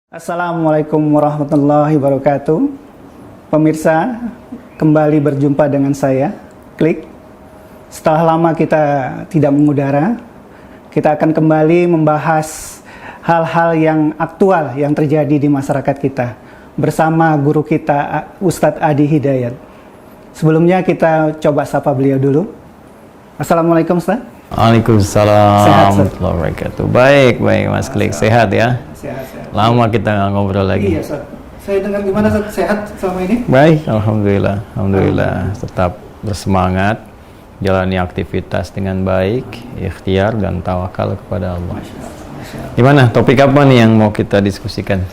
Assalamualaikum warahmatullahi wabarakatuh. Pemirsa, kembali berjumpa dengan saya, Klik. Setelah lama kita tidak mengudara, kita akan kembali membahas hal-hal yang aktual yang terjadi di masyarakat kita bersama guru kita, Ustadz Adi Hidayat. Sebelumnya kita coba sapa beliau dulu. Assalamualaikum, Ustadz. Waalaikumsalam warahmatullahi wabarakatuh. Baik Mas Klik, sehat ya? Sehat. Lama kita nggak ngobrol lagi. Iya, Ustadz. Saya dengar gimana, Ustadz? Sehat selama ini? Baik, alhamdulillah. Tetap bersemangat, jalani aktivitas dengan baik, ikhtiar dan tawakal kepada Allah. Masya Allah. Gimana? Topik apa nih yang mau kita diskusikan?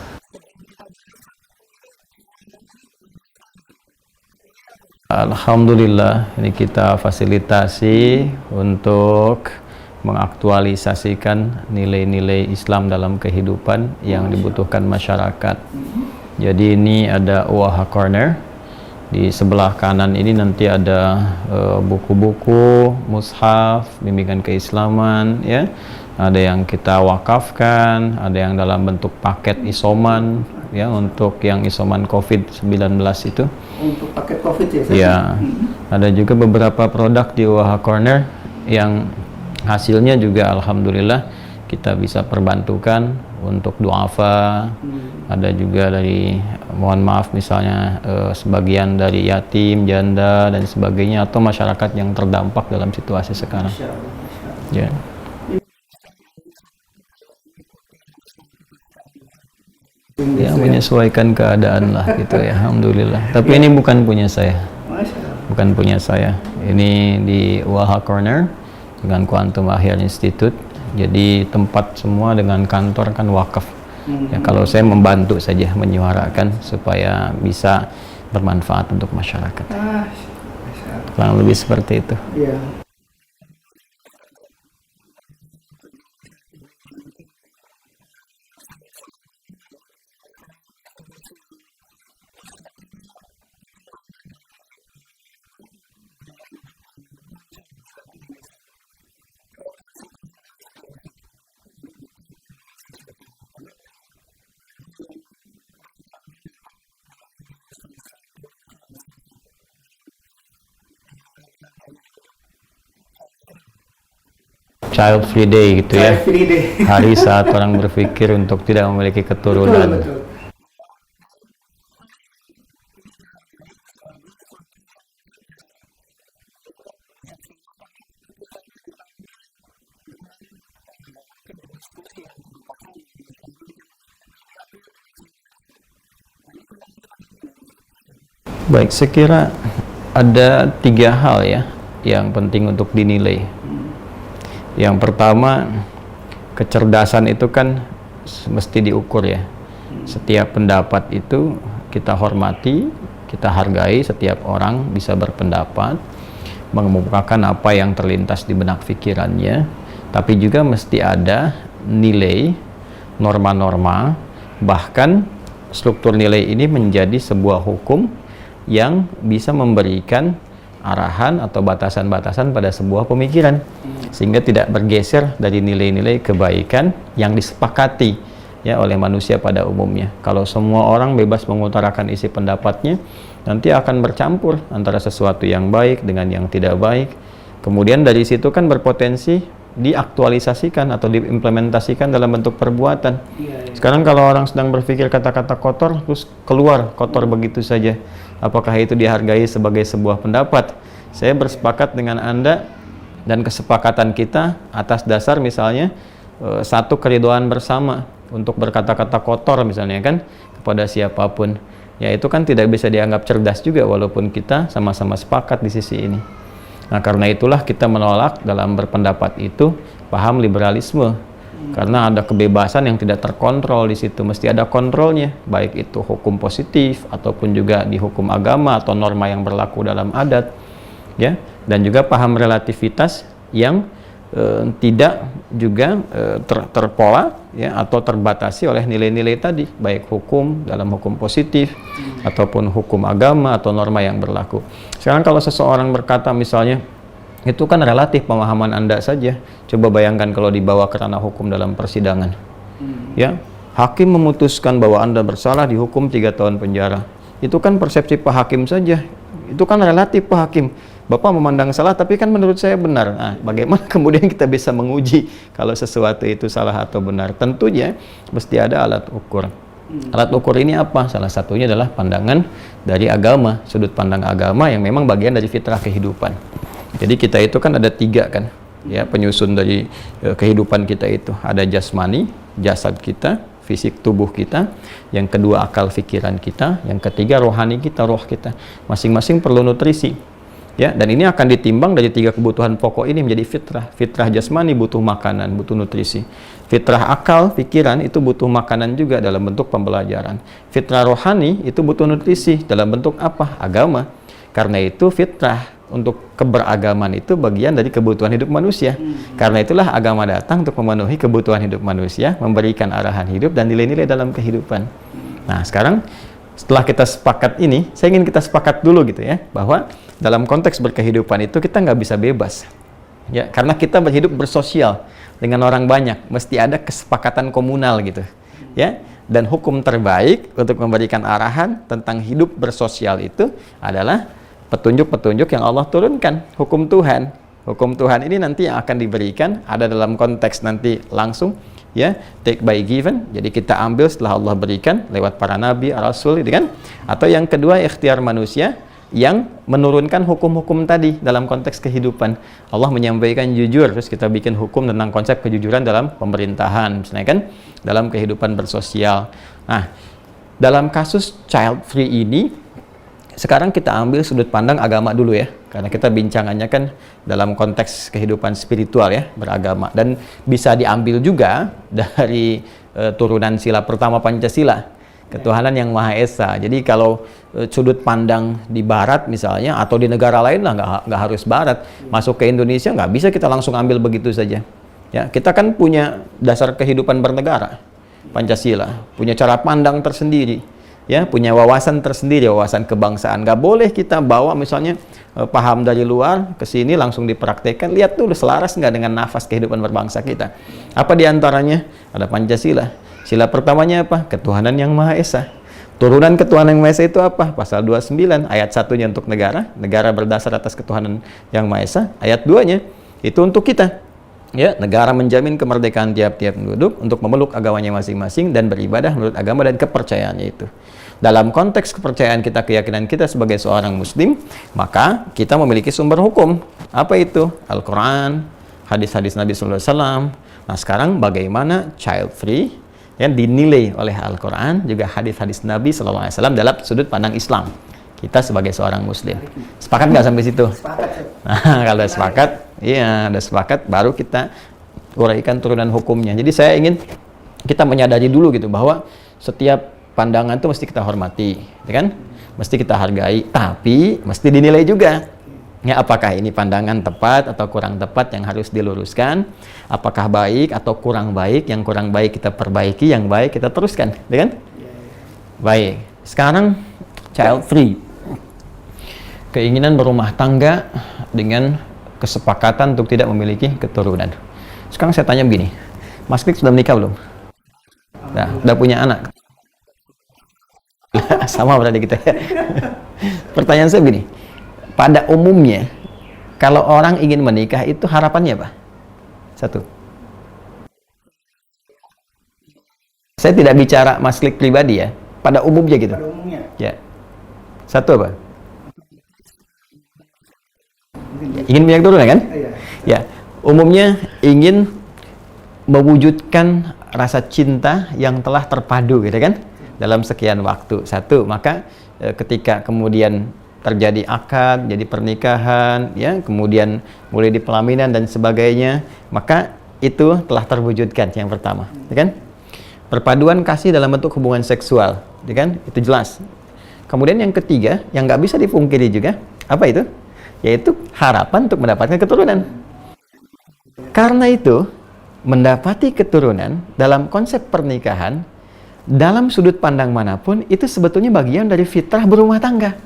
Alhamdulillah, ini kita fasilitasi untuk mengaktualisasikan nilai-nilai Islam dalam kehidupan yang dibutuhkan masyarakat. Jadi ini ada Waha Corner. Di sebelah kanan ini nanti ada buku-buku, mushaf, bimbingan keislaman, ya. Ada yang kita wakafkan, ada yang dalam bentuk paket isoman, ya, untuk yang isoman COVID-19 itu. Untuk paket COVID ya? Ya, ada juga beberapa produk di Waha Corner yang hasilnya juga alhamdulillah kita bisa perbantukan untuk duafa. Ada juga dari, mohon maaf misalnya sebagian dari yatim, janda dan sebagainya, atau masyarakat yang terdampak dalam situasi sekarang. Masya Allah. Ya. Ya, menyesuaikan keadaan lah gitu ya, alhamdulillah. Tapi ini bukan punya saya. Bukan punya saya. Ini di Waha Corner dengan Quantum Ahyar Institute. Jadi tempat semua dengan kantor kan wakaf. Ya, kalau saya membantu saja menyuarakan supaya bisa bermanfaat untuk masyarakat. Kurang lebih seperti itu. Iya. Child Free Day gitu ya. Child Free Day. Hari saat orang berpikir untuk tidak memiliki keturunan. Betul. Baik, saya kira ada 3 hal ya yang penting untuk dinilai. Yang pertama, kecerdasan itu kan mesti diukur ya. Setiap pendapat itu kita hormati, kita hargai. Setiap orang bisa berpendapat, mengemukakan apa yang terlintas di benak pikirannya. Tapi juga mesti ada nilai, norma-norma, bahkan struktur nilai ini menjadi sebuah hukum yang bisa memberikan arahan atau batasan-batasan pada sebuah pemikiran, sehingga tidak bergeser dari nilai-nilai kebaikan yang disepakati ya oleh manusia pada umumnya. Kalau semua orang bebas mengutarakan isi pendapatnya, nanti akan bercampur antara sesuatu yang baik dengan yang tidak baik. Kemudian dari situ kan berpotensi diaktualisasikan atau diimplementasikan dalam bentuk perbuatan. Sekarang kalau orang sedang berpikir kata-kata kotor, terus keluar kotor begitu saja, apakah itu dihargai sebagai sebuah pendapat? Saya bersepakat dengan Anda dan kesepakatan kita atas dasar misalnya satu keridhaan bersama untuk berkata-kata kotor misalnya kan kepada siapapun, ya itu kan tidak bisa dianggap cerdas juga walaupun kita sama-sama sepakat di sisi ini. Nah, karena itulah kita menolak dalam berpendapat itu paham liberalisme, karena ada kebebasan yang tidak terkontrol di situ, mesti ada kontrolnya, baik itu hukum positif ataupun juga di hukum agama atau norma yang berlaku dalam adat, ya, dan juga paham relativitas yang tidak juga terpola ya atau terbatasi oleh nilai-nilai tadi, baik hukum dalam hukum positif ataupun hukum agama atau norma yang berlaku. Sekarang kalau seseorang berkata misalnya itu kan relatif pemahaman Anda saja, coba bayangkan kalau dibawa ke ranah hukum dalam persidangan. Ya, hakim memutuskan bahwa Anda bersalah, dihukum 3 tahun penjara. Itu kan persepsi Pak Hakim saja. Itu kan relatif Pak Hakim. Bapak memandang salah, tapi kan menurut saya benar. Nah, bagaimana kemudian kita bisa menguji kalau sesuatu itu salah atau benar? Tentunya mesti ada alat ukur. Alat ukur ini apa? Salah satunya adalah pandangan dari agama, sudut pandang agama yang memang bagian dari fitrah kehidupan. Jadi kita itu kan ada 3 kan, ya, penyusun dari kehidupan kita itu. Ada jasmani, jasad kita, fisik tubuh kita, yang kedua akal pikiran kita, yang ketiga rohani kita, roh kita. Masing-masing perlu nutrisi. Ya, dan ini akan ditimbang dari 3 kebutuhan pokok ini menjadi fitrah. Fitrah jasmani butuh makanan, butuh nutrisi. Fitrah akal, pikiran itu butuh makanan juga dalam bentuk pembelajaran. Fitrah rohani itu butuh nutrisi dalam bentuk apa? Agama. Karena itu fitrah untuk keberagaman itu bagian dari kebutuhan hidup manusia. Karena itulah agama datang untuk memenuhi kebutuhan hidup manusia, memberikan arahan hidup dan nilai-nilai dalam kehidupan. Nah, sekarang setelah kita sepakat ini, saya ingin kita sepakat dulu gitu ya, bahwa dalam konteks berkehidupan itu kita nggak bisa bebas, ya, karena kita berhidup bersosial dengan orang banyak, mesti ada kesepakatan komunal gitu, ya. Dan hukum terbaik untuk memberikan arahan tentang hidup bersosial itu adalah petunjuk-petunjuk yang Allah turunkan, hukum Tuhan. Hukum Tuhan ini nanti yang akan diberikan ada dalam konteks nanti langsung, ya, take by given. Jadi kita ambil setelah Allah berikan lewat para nabi, rasul, gitu kan? Atau yang kedua ikhtiar manusia yang menurunkan hukum-hukum tadi dalam konteks kehidupan. Allah menyampaikan jujur, terus kita bikin hukum tentang konsep kejujuran dalam pemerintahan, misalnya kan, dalam kehidupan bersosial. Nah, dalam kasus child free ini, sekarang kita ambil sudut pandang agama dulu ya, karena kita bincangannya kan dalam konteks kehidupan spiritual ya, beragama, dan bisa diambil juga dari turunan sila pertama Pancasila, ketuhanan yang Maha Esa. Jadi kalau sudut pandang di Barat misalnya, atau di negara lain lah, nggak harus Barat, masuk ke Indonesia nggak bisa kita langsung ambil begitu saja. Ya, kita kan punya dasar kehidupan bernegara, Pancasila, punya cara pandang tersendiri. Ya, punya wawasan tersendiri, wawasan kebangsaan. Nggak boleh kita bawa misalnya paham dari luar ke sini langsung dipraktekkan. Lihat dulu selaras nggak dengan nafas kehidupan berbangsa kita. Apa diantaranya? Ada Pancasila. Sila pertamanya apa? Ketuhanan yang Maha Esa. Turunan ketuhanan yang Maha Esa itu apa? Pasal 29 ayat 1-nya untuk negara. Negara berdasar atas ketuhanan yang Maha Esa. Ayat 2-nya itu untuk kita. Ya, negara menjamin kemerdekaan tiap-tiap penduduk untuk memeluk agamanya masing-masing dan beribadah menurut agama dan kepercayaannya itu. Dalam konteks kepercayaan kita, keyakinan kita sebagai seorang muslim, maka kita memiliki sumber hukum. Apa itu? Al-Quran, hadis-hadis Nabi SAW. Nah, sekarang bagaimana child free yang dinilai oleh Al-Quran, juga hadis-hadis Nabi SAW dalam sudut pandang Islam. Kita sebagai seorang muslim. Sepakat nggak sampai situ? Sepakat. Nah, kalau sepakat, iya, udah sepakat, baru kita uraikan turunan hukumnya. Jadi saya ingin kita menyadari dulu gitu, bahwa setiap pandangan itu mesti kita hormati, ya kan? Mesti kita hargai, tapi mesti dinilai juga. Ya, apakah ini pandangan tepat atau kurang tepat yang harus diluruskan? Apakah baik atau kurang baik? Yang kurang baik kita perbaiki, yang baik kita teruskan, ya kan? Baik. Sekarang child free. Keinginan berumah tangga dengan kesepakatan untuk tidak memiliki keturunan. Sekarang saya tanya begini, Mas Klik sudah menikah belum? Nah, udah punya anak? Sama berarti kita ya. Pertanyaan saya begini, pada umumnya kalau orang ingin menikah itu harapannya apa? Satu, saya tidak bicara Mas Klik pribadi ya, pada umumnya gitu. Pada umumnya. Ya. Satu apa? Ingin punya keturunan kan? Ya. Umumnya ingin mewujudkan rasa cinta yang telah terpadu gitu kan? Dalam sekian waktu. Satu, maka ketika kemudian terjadi akad, jadi pernikahan, ya, kemudian mulai di pelaminan dan sebagainya, maka itu telah terwujudkan yang pertama, ya kan? Perpaduan kasih dalam bentuk hubungan seksual, ya kan? Itu jelas. Kemudian yang ketiga, yang nggak bisa dipungkiri juga, apa itu? Yaitu harapan untuk mendapatkan keturunan. Karena itu, mendapati keturunan dalam konsep pernikahan, dalam sudut pandang manapun, itu sebetulnya bagian dari fitrah berumah tangga.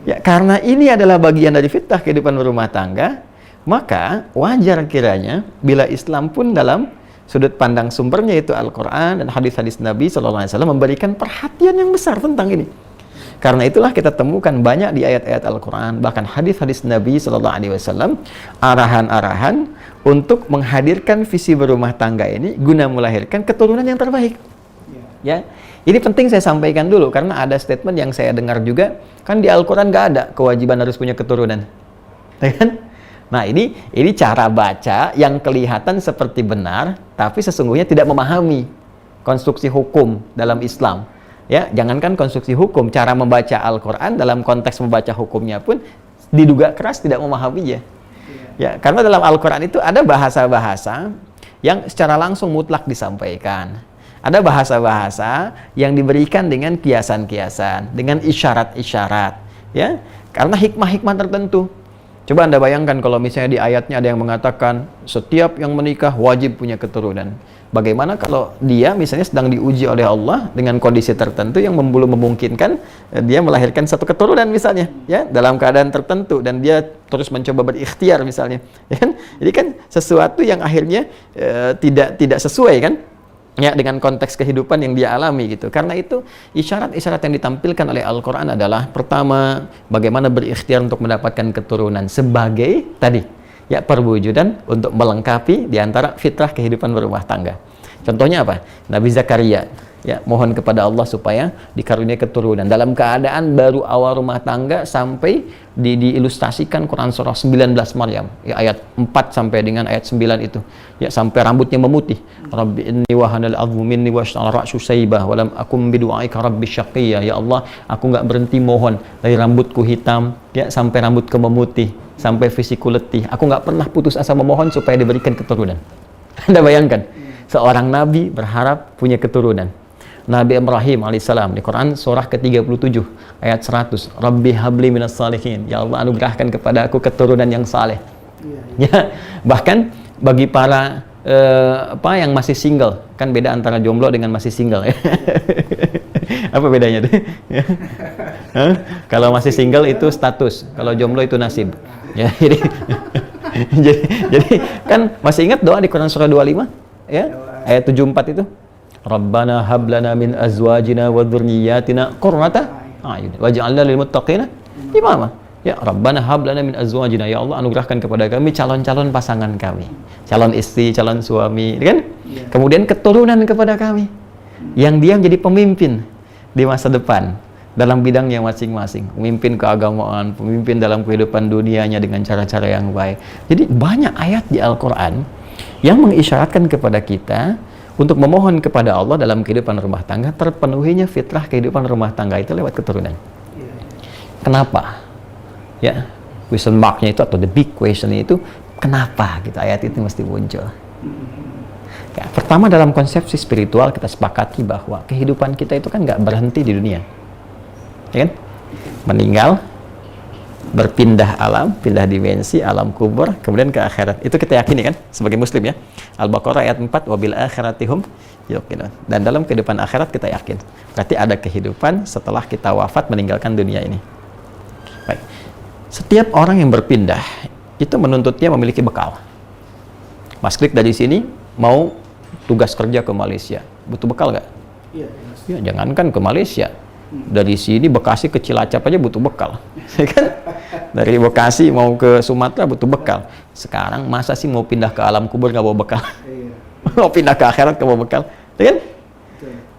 Ya, karena ini adalah bagian dari fitrah kehidupan berumah tangga, maka wajar kiranya bila Islam pun dalam sudut pandang sumbernya itu Al-Quran dan hadis-hadis Nabi SAW memberikan perhatian yang besar tentang ini. Karena itulah kita temukan banyak di ayat-ayat Al-Quran, bahkan hadis-hadis Nabi SAW, arahan-arahan untuk menghadirkan visi berumah tangga ini guna melahirkan keturunan yang terbaik. Ya, ini penting saya sampaikan dulu karena ada statement yang saya dengar juga, kan di Al-Quran nggak ada kewajiban harus punya keturunan, ya kan? Nah ini cara baca yang kelihatan seperti benar, tapi sesungguhnya tidak memahami konstruksi hukum dalam Islam. Ya, jangankan konstruksi hukum, cara membaca Al-Quran dalam konteks membaca hukumnya pun diduga keras tidak memahaminya. Ya, karena dalam Al-Quran itu ada bahasa-bahasa yang secara langsung mutlak disampaikan. Ada bahasa-bahasa yang diberikan dengan kiasan-kiasan, dengan isyarat-isyarat. Ya, karena hikmah-hikmah tertentu. Coba Anda bayangkan kalau misalnya di ayatnya ada yang mengatakan setiap yang menikah wajib punya keturunan. Bagaimana kalau dia misalnya sedang diuji oleh Allah dengan kondisi tertentu yang belum memungkinkan dia melahirkan satu keturunan misalnya, ya, dalam keadaan tertentu dan dia terus mencoba berikhtiar misalnya, ya kan? Jadi kan sesuatu yang akhirnya tidak sesuai kan? Ya, dengan konteks kehidupan yang dia alami gitu. Karena itu isyarat-isyarat yang ditampilkan oleh Al-Quran adalah pertama, bagaimana berikhtiar untuk mendapatkan keturunan sebagai tadi, ya, perwujudan untuk melengkapi diantara fitrah kehidupan berumah tangga. Contohnya apa? Nabi Zakaria, ya, mohon kepada Allah supaya dikaruniai keturunan dalam keadaan baru awal rumah tangga sampai diilustrasikan Quran surah 19 Maryam, ya, ayat 4 sampai dengan ayat 9 itu, ya, sampai rambutnya memutih. Rabbi inni wahanal azmu minni washta'ala ra'su saybah wa lam akum bidu'aika rabbi syaqiyya. Ya Allah, aku enggak berhenti mohon dari rambutku hitam, ya, sampai rambutku memutih, sampai fisikku letih. Aku enggak pernah putus asa memohon supaya diberikan keturunan. Anda bayangkan, seorang nabi berharap punya keturunan. Nabi Ibrahim alaihissalam di Quran surah ke-37 ayat 100, Rabbi habli minas salihin. Ya Allah, anugerahkan kepada aku keturunan yang saleh. Ya, bahkan bagi para yang masih single, kan beda antara jomblo dengan masih single, ya. Apa bedanya tuh? Kalau masih single itu status, kalau jomblo itu nasib. Ya, jadi kan masih ingat doa di Quran surah 25, ya, ayat 74 itu, Rabbana hablana min azwajina wa dzurriyyatina qurrata a'yun waj'alna lil muttaqina imama. Ya, Rabbana hablana min azwajina, ya Allah anugerahkan kepada kami calon-calon pasangan kami, calon istri, calon suami, kan? Kemudian keturunan kepada kami yang dia menjadi pemimpin di masa depan dalam bidangnya masing-masing, pemimpin keagamaan, pemimpin dalam kehidupan dunianya dengan cara-cara yang baik. Jadi banyak ayat di Al-Quran yang mengisyaratkan kepada kita untuk memohon kepada Allah dalam kehidupan rumah tangga, terpenuhinya fitrah kehidupan rumah tangga itu lewat keturunan. Kenapa? Ya, question mark-nya itu atau the big question itu, kenapa gitu ayat itu mesti muncul? Ya, pertama dalam konsepsi spiritual kita sepakati bahwa kehidupan kita itu kan nggak berhenti di dunia, ya kan? Meninggal, berpindah alam, pindah dimensi, alam kubur, kemudian ke akhirat. Itu kita yakini kan sebagai muslim, ya. Al-Baqarah ayat 4, wabil akhiratihum yuqinun. Dan dalam kehidupan akhirat kita yakin. Berarti ada kehidupan setelah kita wafat meninggalkan dunia ini. Baik. Setiap orang yang berpindah itu menuntutnya memiliki bekal. Mas Klik dari sini mau tugas kerja ke Malaysia, butuh bekal nggak? Iya. Ya, jangankan ke Malaysia, dari sini Bekasi ke Cilacap aja butuh bekal, kan? Dari Bekasi mau ke Sumatera butuh bekal. Sekarang masa sih mau pindah ke alam kubur nggak bawa bekal? Mau pindah ke akhirat nggak bawa bekal, kan?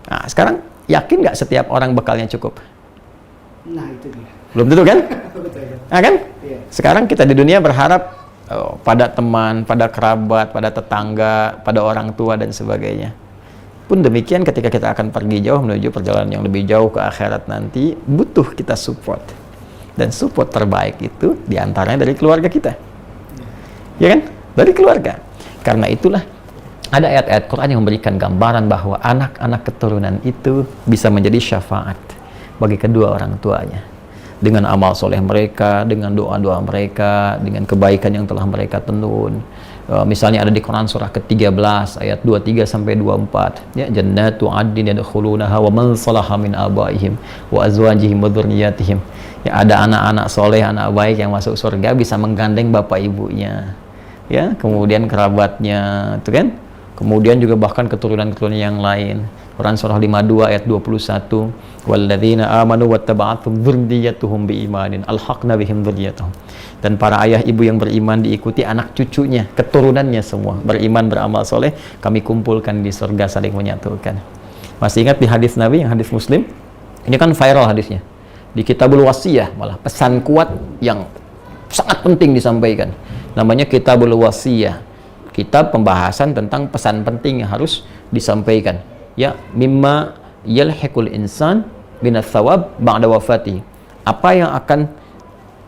Nah, sekarang yakin nggak setiap orang bekalnya cukup? Nah, itu dia. Belum tentu kan? Nah, kan? Sekarang kita di dunia berharap pada teman, pada kerabat, pada tetangga, pada orang tua dan sebagainya. Pun demikian ketika kita akan pergi jauh menuju perjalanan yang lebih jauh ke akhirat nanti, butuh kita support. Dan support terbaik itu diantaranya dari keluarga kita. Ya kan? Dari keluarga. Karena itulah ada ayat-ayat Quran yang memberikan gambaran bahwa anak-anak keturunan itu bisa menjadi syafaat bagi kedua orang tuanya. Dengan amal soleh mereka, dengan doa-doa mereka, dengan kebaikan yang telah mereka tenun. Misalnya ada di Quran surah ke-13 ayat 23 sampai 24, ya, jannatu adnin yadkhulunaha wa man salaha min abaihim wa azwajihim wa dzurriyyatihim. Ya, ada anak-anak soleh, anak baik yang masuk surga bisa menggandeng bapak ibunya, ya, kemudian kerabatnya, itu kan. Kemudian juga bahkan keturunan-keturunan yang lain. Quran surah 52 ayat 21, walladzina amanu wattaba'athum dzurriyyatuhum biimanin alhaqna bihim dzurriyyatahum. Dan para ayah ibu yang beriman diikuti anak cucunya, keturunannya semua beriman beramal soleh, kami kumpulkan di surga saling menyatukan. Masih ingat di hadis Nabi yang hadis Muslim? Ini kan viral hadisnya. Di Kitabul Wasiyah, malah pesan kuat yang sangat penting disampaikan. Namanya Kitabul Wasiyah. Kitab pembahasan tentang pesan penting yang harus disampaikan. Ya, mimma yalhiqul insan binas thawab ba'da wafati. Apa yang akan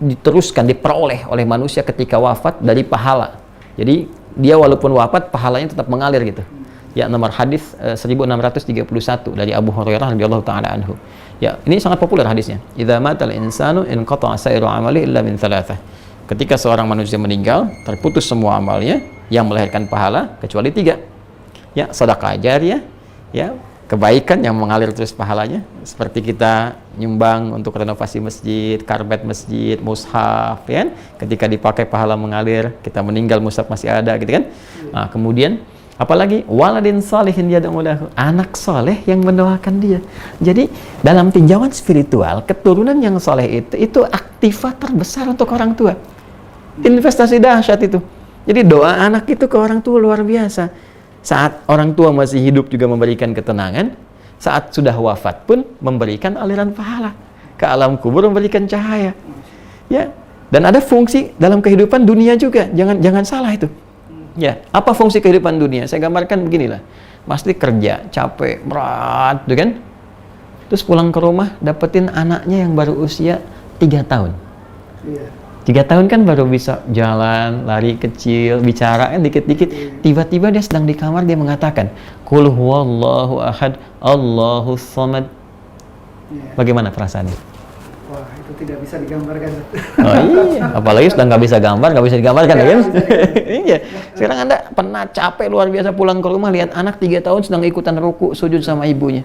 diteruskan, diperoleh oleh manusia ketika wafat dari pahala. Jadi dia walaupun wafat pahalanya tetap mengalir gitu. Ya, nomor hadis 1631 dari Abu Hurairah radhiyallahu taala anhu. Ya, ini sangat populer hadisnya. Idza matal insanu inqata'a sa'iru 'amalihi illa min thalathah. Ketika seorang manusia meninggal, terputus semua amalnya yang melahirkan pahala kecuali 3. Ya, sedekah jariyah, ya, kebaikan yang mengalir terus pahalanya, seperti kita nyumbang untuk renovasi masjid, karpet masjid, mushaf, ya kan? Ketika dipakai pahala mengalir, kita meninggal mushaf masih ada gitu kan. Nah, kemudian apalagi waladin salihin yad'u lahu, anak soleh yang mendoakan dia. Jadi dalam tinjauan spiritual, keturunan yang soleh itu aktifat terbesar untuk orang tua. Investasi dahsyat itu. Jadi doa anak itu ke orang tua luar biasa. Saat orang tua masih hidup juga memberikan ketenangan, saat sudah wafat pun memberikan aliran pahala, ke alam kubur memberikan cahaya. Ya, dan ada fungsi dalam kehidupan dunia juga. Jangan salah itu. Ya, apa fungsi kehidupan dunia? Saya gambarkan beginilah. Pasti kerja, capek, berat, tuh kan? Terus pulang ke rumah dapetin anaknya yang baru usia 3 tahun. Iya. 3 tahun kan baru bisa jalan, lari kecil, bicara kan dikit-dikit. Tiba-tiba dia sedang di kamar, dia mengatakan, Qul huwallahu ahad, Allahus samad. Bagaimana perasaannya? Wah, itu tidak bisa digambarkan. Oh iya, apalagi sudah nggak bisa gambar, nggak bisa digambarkan ya kan? Iya. Sekarang Anda pernah capek luar biasa pulang ke rumah, lihat anak 3 tahun sedang ikutan ruku, sujud sama ibunya.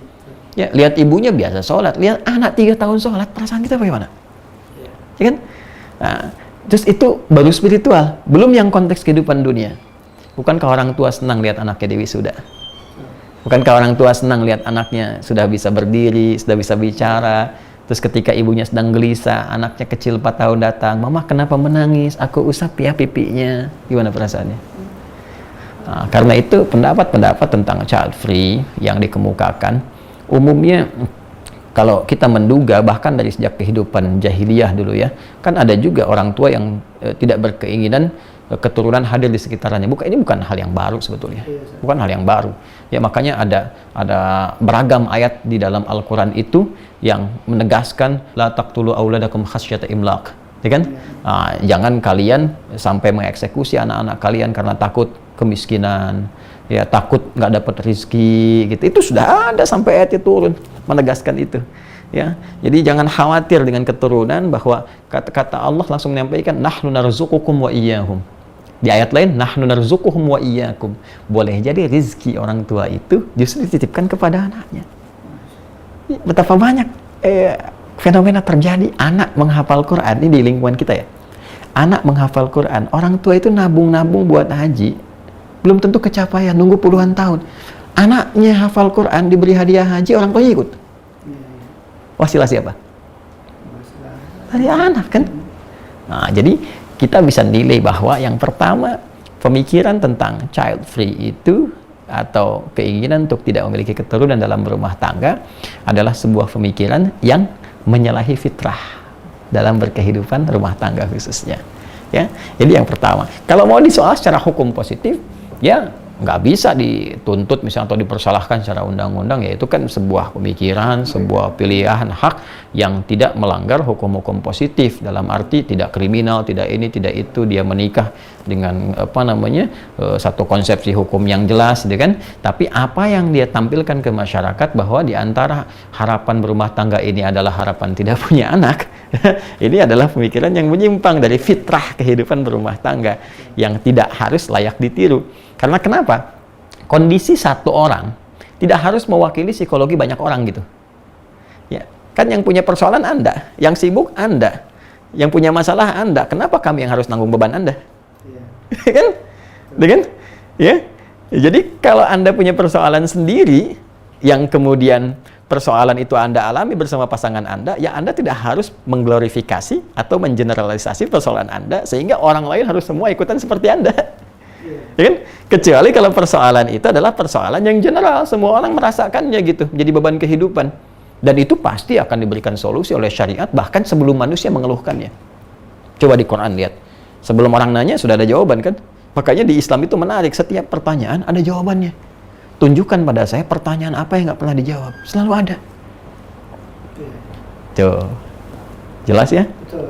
Ya, lihat ibunya biasa sholat, lihat anak 3 tahun sholat, perasaan kita bagaimana? Ya kan? Nah, terus itu baru spiritual, belum yang konteks kehidupan dunia. Bukankah orang tua senang lihat anaknya diwisuda? Bukankah orang tua senang lihat anaknya sudah bisa berdiri, sudah bisa bicara? Terus ketika ibunya sedang gelisah, anaknya kecil 4 tahun datang, Mama kenapa menangis? Aku usap ya pipinya. Gimana perasaannya? Nah, karena itu pendapat-pendapat tentang child free yang dikemukakan, umumnya kalau kita menduga bahkan dari sejak kehidupan jahiliyah dulu ya, kan ada juga orang tua yang tidak berkeinginan keturunan hadir di sekitarnya. Ini bukan hal yang baru sebetulnya. Bukan hal yang baru. Ya makanya ada beragam ayat di dalam Al-Qur'an itu yang menegaskan la taqtulu auladakum khasyata imlaq. Ya kan? Nah, jangan kalian sampai mengeksekusi anak-anak kalian karena takut kemiskinan, ya takut nggak dapat rezeki gitu. Itu sudah ada sampai ayatnya turun menegaskan itu. Ya, jadi jangan khawatir dengan keturunan, bahwa kata-kata Allah langsung menyampaikan nahnu narzuqukum wa iyyahum. Di ayat lain nahnu narzuquhum wa iyyakum. Boleh jadi rezeki orang tua itu justru dititipkan kepada anaknya. Betapa banyak fenomena terjadi anak menghafal Quran ini di lingkungan kita ya. Anak menghafal Quran, orang tua itu nabung-nabung buat haji, belum tentu kecapaian, nunggu puluhan tahun. Anaknya hafal Quran, diberi hadiah haji, orang tuanya ikut. Wasilah siapa? Dari anak kan? Nah, jadi kita bisa nilai bahwa yang pertama, pemikiran tentang child free itu atau keinginan untuk tidak memiliki keturunan dalam berumah tangga adalah sebuah pemikiran yang menyalahi fitrah dalam berkehidupan rumah tangga khususnya. Ya, jadi yang pertama, kalau mau disoal secara hukum positif, ya nggak bisa dituntut misalnya atau dipersalahkan secara undang-undang, ya itu kan sebuah pemikiran, sebuah pilihan hak yang tidak melanggar hukum-hukum positif, dalam arti tidak kriminal, tidak ini, tidak itu, dia menikah dengan satu konsepsi hukum yang jelas, gitu kan. Tapi apa yang dia tampilkan ke masyarakat bahwa di antara harapan berumah tangga ini adalah harapan tidak punya anak, ini adalah pemikiran yang menyimpang dari fitrah kehidupan berumah tangga yang tidak harus layak ditiru. Karena kenapa? Kondisi satu orang tidak harus mewakili psikologi banyak orang gitu. Ya, kan yang punya persoalan Anda, yang sibuk Anda, yang punya masalah Anda. Kenapa kami yang harus nanggung beban Anda? Kan? Dengan ya. Jadi kalau Anda punya persoalan sendiri, yang kemudian persoalan itu Anda alami bersama pasangan Anda, ya Anda tidak harus mengglorifikasi atau mengeneralisasi persoalan Anda, sehingga orang lain harus semua ikutan seperti Anda. Ya kan? Kecuali kalau persoalan itu adalah persoalan yang general, semua orang merasakannya gitu, menjadi beban kehidupan. Dan itu pasti akan diberikan solusi oleh syariat, bahkan sebelum manusia mengeluhkannya. Coba di Quran lihat. Sebelum orang nanya, sudah ada jawaban kan? Makanya di Islam itu menarik, setiap pertanyaan ada jawabannya. Tunjukkan pada saya pertanyaan apa yang nggak pernah dijawab. Selalu ada. Tuh. Jelas ya? Betul.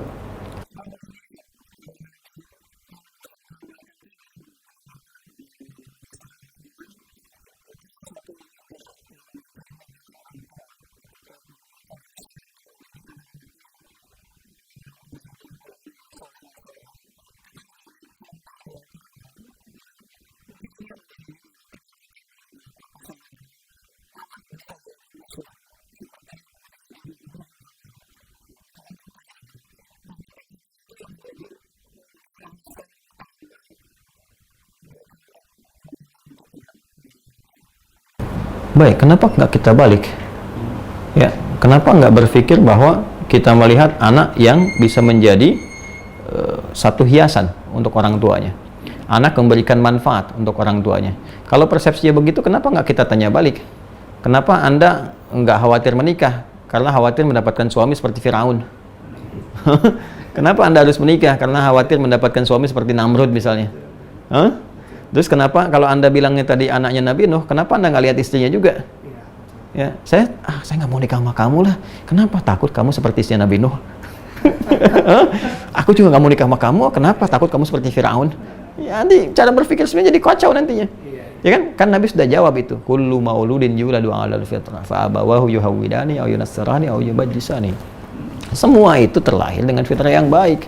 Baik, kenapa nggak kita balik? Ya, kenapa nggak berpikir bahwa kita melihat anak yang bisa menjadi satu hiasan untuk orang tuanya. Anak memberikan manfaat untuk orang tuanya. Kalau persepsinya begitu, kenapa nggak kita tanya balik? Kenapa Anda nggak khawatir menikah? Karena khawatir mendapatkan suami seperti Firaun. Kenapa Anda harus menikah? Karena khawatir mendapatkan suami seperti Namrud misalnya. Hah? Terus kenapa kalau Anda bilangnya tadi anaknya Nabi Nuh, kenapa Anda nggak lihat istrinya juga? Ya, saya nggak mau nikah sama kamu lah. Kenapa? Takut kamu seperti istrinya Nabi Nuh. Aku juga nggak mau nikah sama kamu. Kenapa? Takut kamu seperti Firaun. Ya, nanti cara berpikir sebenarnya jadi kacau nantinya. Ya kan? Kan Nabi sudah jawab itu. Kullu mauludin yuladu 'alal fitrah fa abawahu yuhawwidani aw yunassirani aw yubajjisani. Semua itu terlahir dengan fitrah yang baik.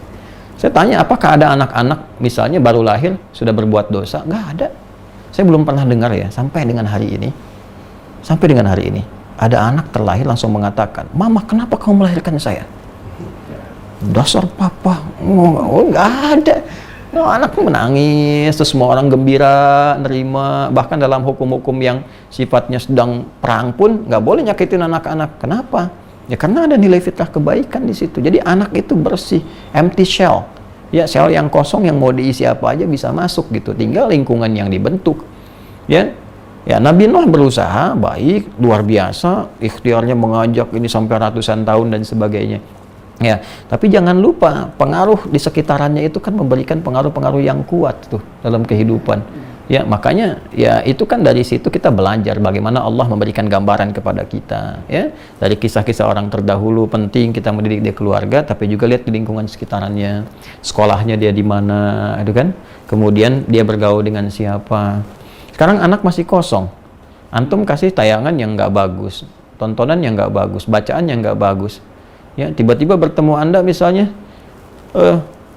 Saya tanya, apakah ada anak-anak misalnya baru lahir sudah berbuat dosa? Nggak ada. Saya belum pernah dengar ya, sampai dengan hari ini. Sampai dengan hari ini, ada anak terlahir langsung mengatakan, Mama, kenapa kamu melahirkan saya? Dasar papa. Oh, nggak ada. Oh, anak menangis, terus semua orang gembira, nerima. Bahkan dalam hukum-hukum yang sifatnya sedang perang pun, nggak boleh nyakitin anak-anak. Kenapa? Ya karena ada nilai fitrah kebaikan di situ. Jadi anak itu bersih, empty shell. Ya, shell yang kosong yang mau diisi apa aja bisa masuk gitu. Tinggal lingkungan yang dibentuk. Ya. Ya, Nabi Nuh berusaha baik, luar biasa, ikhtiarnya mengajak ini sampai ratusan tahun dan sebagainya. Ya, tapi jangan lupa pengaruh di sekitarannya itu kan memberikan pengaruh-pengaruh yang kuat tuh dalam kehidupan. Ya, makanya ya itu kan dari situ kita belajar bagaimana Allah memberikan gambaran kepada kita, ya. Dari kisah-kisah orang terdahulu penting kita mendidik di keluarga, tapi juga lihat di lingkungan sekitarannya. Sekolahnya dia di mana, itu kan? Kemudian dia bergaul dengan siapa. Sekarang anak masih kosong. Antum kasih tayangan yang nggak bagus, tontonan yang nggak bagus, bacaan yang nggak bagus. Ya, tiba-tiba bertemu Anda misalnya,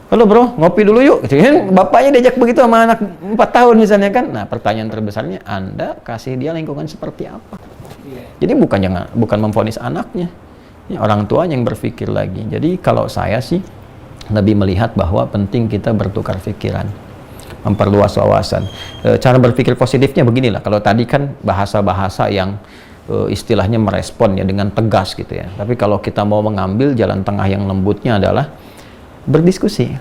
halo bro, ngopi dulu yuk. Gitu kan? Bapaknya diajak begitu sama anak 4 tahun misalnya kan. Nah, pertanyaan terbesarnya, Anda kasih dia lingkungan seperti apa? Jadi bukan memvonis anaknya. Ya, orang tua yang berpikir lagi. Jadi kalau saya sih lebih melihat bahwa penting kita bertukar pikiran, memperluas wawasan. Cara berpikir positifnya beginilah. Kalau tadi kan bahasa-bahasa yang istilahnya merespon ya dengan tegas gitu ya. Tapi kalau kita mau mengambil jalan tengah yang lembutnya adalah berdiskusi,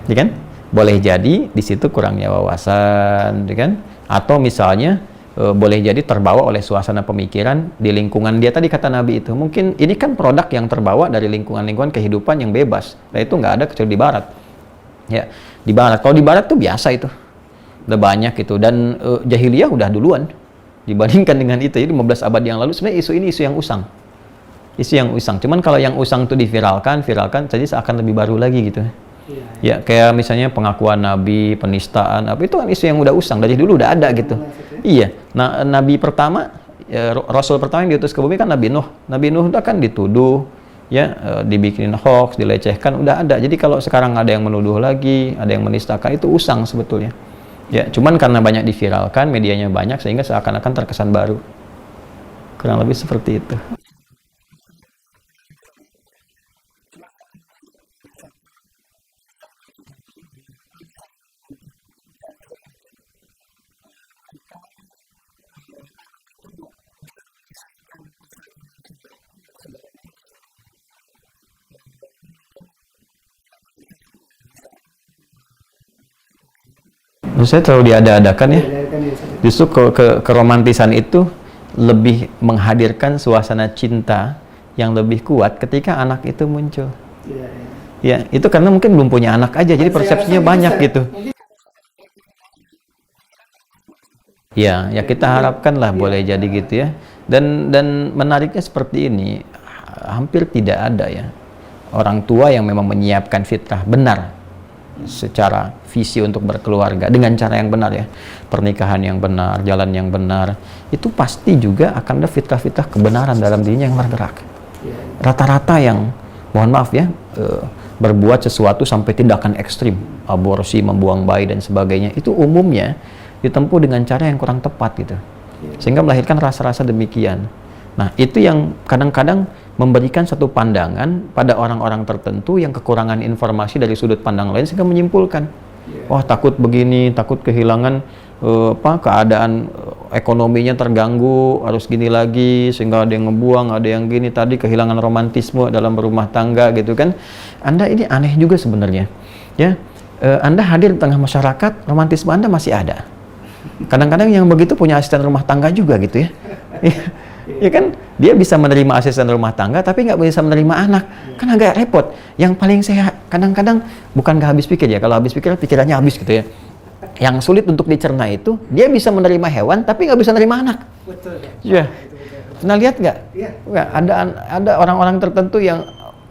ya kan? Boleh jadi di situ kurangnya wawasan, ya kan? Atau misalnya boleh jadi terbawa oleh suasana pemikiran di lingkungan dia tadi kata Nabi itu. Mungkin ini kan produk yang terbawa dari lingkungan-lingkungan kehidupan yang bebas. Nah itu nggak ada kecuali di Barat. Ya, di Barat. Kalau di Barat tuh biasa itu, udah banyak itu dan jahiliyah udah duluan dibandingkan dengan itu. Jadi 15 abad yang lalu sebenarnya isu ini isu yang usang. Isu yang usang. Cuman kalau yang usang itu viralkan jadi seakan lebih baru lagi gitu. Ya, kayak misalnya pengakuan Nabi, penistaan, apa itu kan isu yang udah usang dari dulu udah ada gitu. Iya. Nah, Nabi pertama, Rasul pertama yang diutus ke bumi kan Nabi Nuh. Nabi Nuh itu kan dituduh, ya, dibikin hoax, dilecehkan, udah ada. Jadi kalau sekarang ada yang menuduh lagi, ada yang menistakan, itu usang sebetulnya. Ya, cuman karena banyak diviralkan, medianya banyak sehingga seakan-akan terkesan baru. Kurang lebih seperti itu. Menurut saya terlalu diada-adakan ya. Diada-adakan ya, Ustaz. Justru keromantisan itu lebih menghadirkan suasana cinta yang lebih kuat ketika anak itu muncul. Iya, iya. Ya, itu karena mungkin belum punya anak aja, jadi Saya persepsinya rasa banyak Ustaz. gitu. Mungkin Ya, ya kita harapkan lah boleh jadi gitu ya. Dan menariknya seperti ini, hampir tidak ada ya orang tua yang memang menyiapkan fitrah benar secara visi untuk berkeluarga dengan cara yang benar ya. Pernikahan yang benar, jalan yang benar, itu pasti juga akan ada fitrah-fitrah kebenaran dalam dirinya yang bergerak. Rata-rata yang, mohon maaf ya, berbuat sesuatu sampai tindakan ekstrim, aborsi, membuang bayi dan sebagainya, itu umumnya ditempuh dengan cara yang kurang tepat gitu, sehingga melahirkan rasa-rasa demikian. Nah, itu yang kadang-kadang memberikan satu pandangan pada orang-orang tertentu yang kekurangan informasi dari sudut pandang lain, sehingga menyimpulkan, wah takut begini, takut kehilangan keadaan ekonominya terganggu, harus gini lagi, sehingga ada yang ngebuang, ada yang gini, tadi kehilangan romantisme dalam berumah tangga gitu kan. Anda ini aneh juga sebenarnya ya. Anda hadir di tengah masyarakat, romantisme Anda masih ada. Kadang-kadang yang begitu punya asisten rumah tangga juga gitu ya. Ya kan, dia bisa menerima asisten rumah tangga tapi nggak bisa menerima anak, kan agak repot. Yang paling saya kadang-kadang bukan nggak habis pikir ya, kalau habis pikir pikirannya habis gitu ya. Yang sulit untuk dicerna itu dia bisa menerima hewan tapi nggak bisa menerima anak. betul. Ya, pernah lihat nggak? Iya. Nggak, ada orang-orang tertentu yang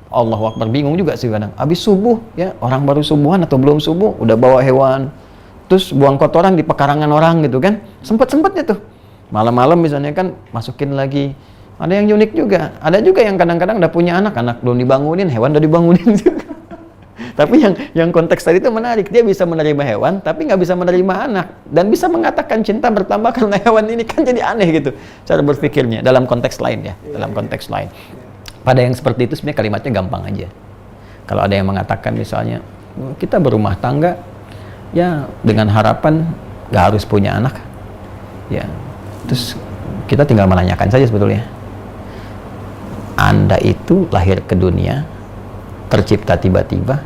Allahu Akbar, bingung juga sih kadang. Habis subuh ya, orang baru subuhan atau belum subuh udah bawa hewan, terus buang kotoran di pekarangan orang gitu kan. Sempet-sempetnya tuh malam-malam misalnya kan masukin lagi. Ada yang unik juga, ada juga yang kadang-kadang udah punya anak belum dibangunin, hewan udah dibangunin juga. Tapi yang konteks tadi itu menarik, dia bisa menerima hewan tapi nggak bisa menerima anak, dan bisa mengatakan cinta bertambah karena hewan ini, kan jadi aneh gitu cara berpikirnya dalam konteks lain ya, dalam konteks lain. Pada yang seperti itu sebenarnya kalimatnya gampang aja. Kalau ada yang mengatakan misalnya kita berumah tangga ya dengan harapan nggak harus punya anak ya, terus kita tinggal menanyakan saja sebetulnya, Anda itu lahir ke dunia tercipta tiba-tiba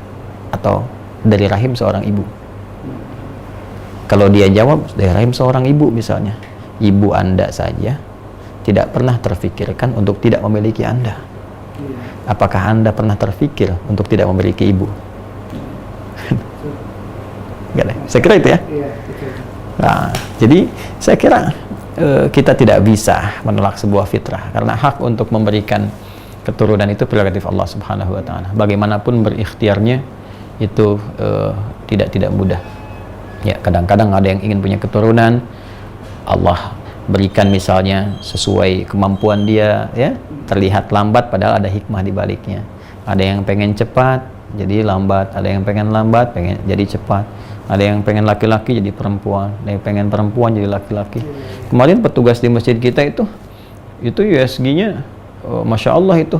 atau dari rahim seorang ibu? Kalau dia jawab dari rahim seorang ibu misalnya, ibu Anda saja tidak pernah terfikirkan untuk tidak memiliki Anda. Apakah Anda pernah terfikir untuk tidak memiliki ibu? Enggak deh, saya kira itu ya. Nah, jadi saya kira kita tidak bisa menolak sebuah fitrah, karena hak untuk memberikan keturunan itu prerogatif Allah Subhanahu wa taala. Bagaimanapun berikhtiarnya itu tidak mudah. Ya, kadang-kadang ada yang ingin punya keturunan, Allah berikan misalnya sesuai kemampuan dia ya, terlihat lambat padahal ada hikmah di baliknya. Ada yang pengen cepat jadi lambat, ada yang pengen lambat pengen jadi cepat, ada yang pengen laki-laki jadi perempuan, ada yang pengen perempuan jadi laki-laki. Kemarin petugas di masjid kita itu USG-nya Masya Allah itu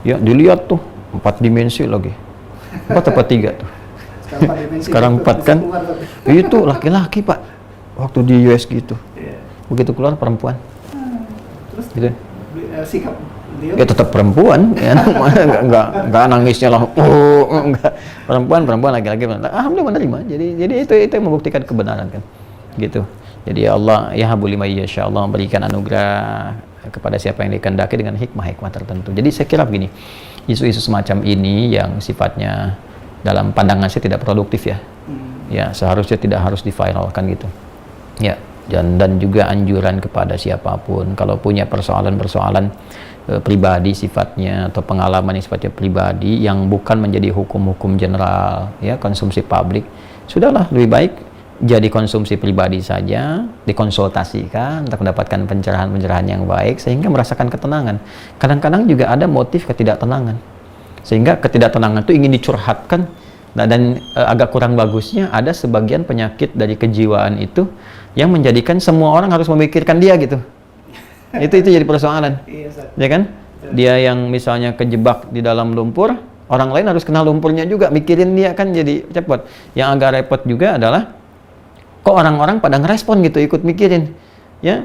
ya, dilihat tuh 4 dimensi lagi, 4 apa 3 tuh sekarang 4 kan, itu laki-laki Pak waktu di USG itu. Begitu keluar perempuan, Terus gitu. Sikap dia Ya tetap perempuan, ya, nggak nangisnya lah, nggak, perempuan laki-laki, alhamdulillah menerima. Jadi itu yang membuktikan kebenaran kan, gitu. Jadi Allah ya habuli may yasha, Allah memberikan anugerah kepada siapa yang dikehendaki dengan hikmah-hikmah tertentu. Jadi saya kira begini, isu-isu semacam ini yang sifatnya dalam pandangan saya tidak produktif ya, ya seharusnya tidak harus diviralkan gitu, ya. Dan juga anjuran kepada siapapun kalau punya persoalan-persoalan pribadi sifatnya atau pengalaman yang sifatnya pribadi yang bukan menjadi hukum-hukum general ya, konsumsi publik, sudahlah lebih baik jadi konsumsi pribadi saja, dikonsultasikan untuk mendapatkan pencerahan-pencerahan yang baik sehingga merasakan ketenangan. Kadang-kadang juga ada motif ketidaktenangan, sehingga ketidaktenangan itu ingin dicurhatkan. Nah, dan agak kurang bagusnya ada sebagian penyakit dari kejiwaan itu yang menjadikan semua orang harus memikirkan dia gitu. itu jadi persoalan. Ya kan? Dia yang misalnya kejebak di dalam lumpur, orang lain harus kenal lumpurnya juga, mikirin dia, kan jadi cepet. Yang agak repot juga adalah kok orang-orang pada ngerespon gitu, ikut mikirin. Ya.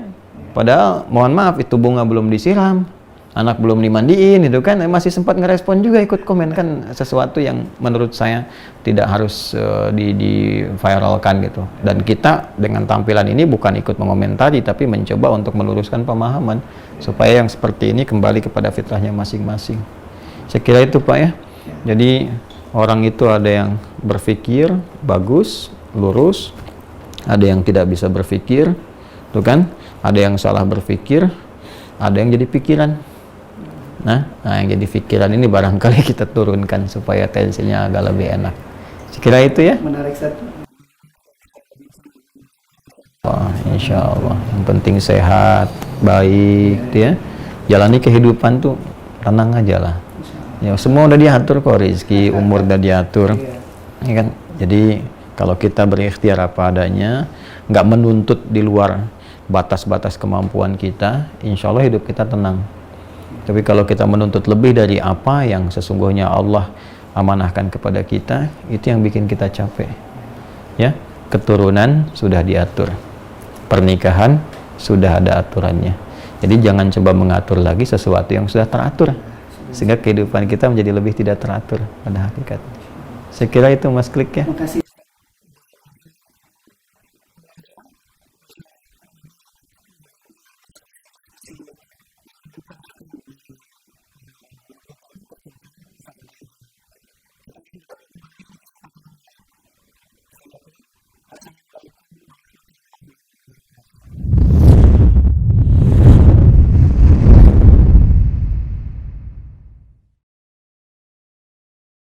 Padahal mohon maaf itu bunga belum disiram, anak belum dimandiin itu kan, masih sempat ngerespon juga, ikut komen kan, sesuatu yang menurut saya tidak harus di viralkan gitu. Dan kita dengan tampilan ini bukan ikut mengomentari, tapi mencoba untuk meluruskan pemahaman supaya yang seperti ini kembali kepada fitrahnya masing-masing. Saya kira itu Pak ya. Jadi orang itu ada yang berpikir bagus, lurus, ada yang tidak bisa berpikir, tuh kan, ada yang salah berpikir, ada yang jadi pikiran. Nah, yang jadi pikiran ini barangkali kita turunkan supaya tensinya agak lebih enak. Sekira itu ya. Menarik Ustaz. Insya Allah. Yang penting sehat, baik, ya. Jalani kehidupan tuh tenang aja lah. Ya, semua udah diatur kok, rezeki, umur udah diatur. Ya kan? Jadi kalau kita berikhtiar apa adanya, nggak menuntut di luar batas-batas kemampuan kita, insya Allah hidup kita tenang. Tapi kalau kita menuntut lebih dari apa yang sesungguhnya Allah amanahkan kepada kita, itu yang bikin kita capek. Ya, keturunan sudah diatur, pernikahan sudah ada aturannya. Jadi jangan coba mengatur lagi sesuatu yang sudah teratur, sehingga kehidupan kita menjadi lebih tidak teratur pada hakikatnya. Saya kira itu Mas Klik ya. Terima kasih.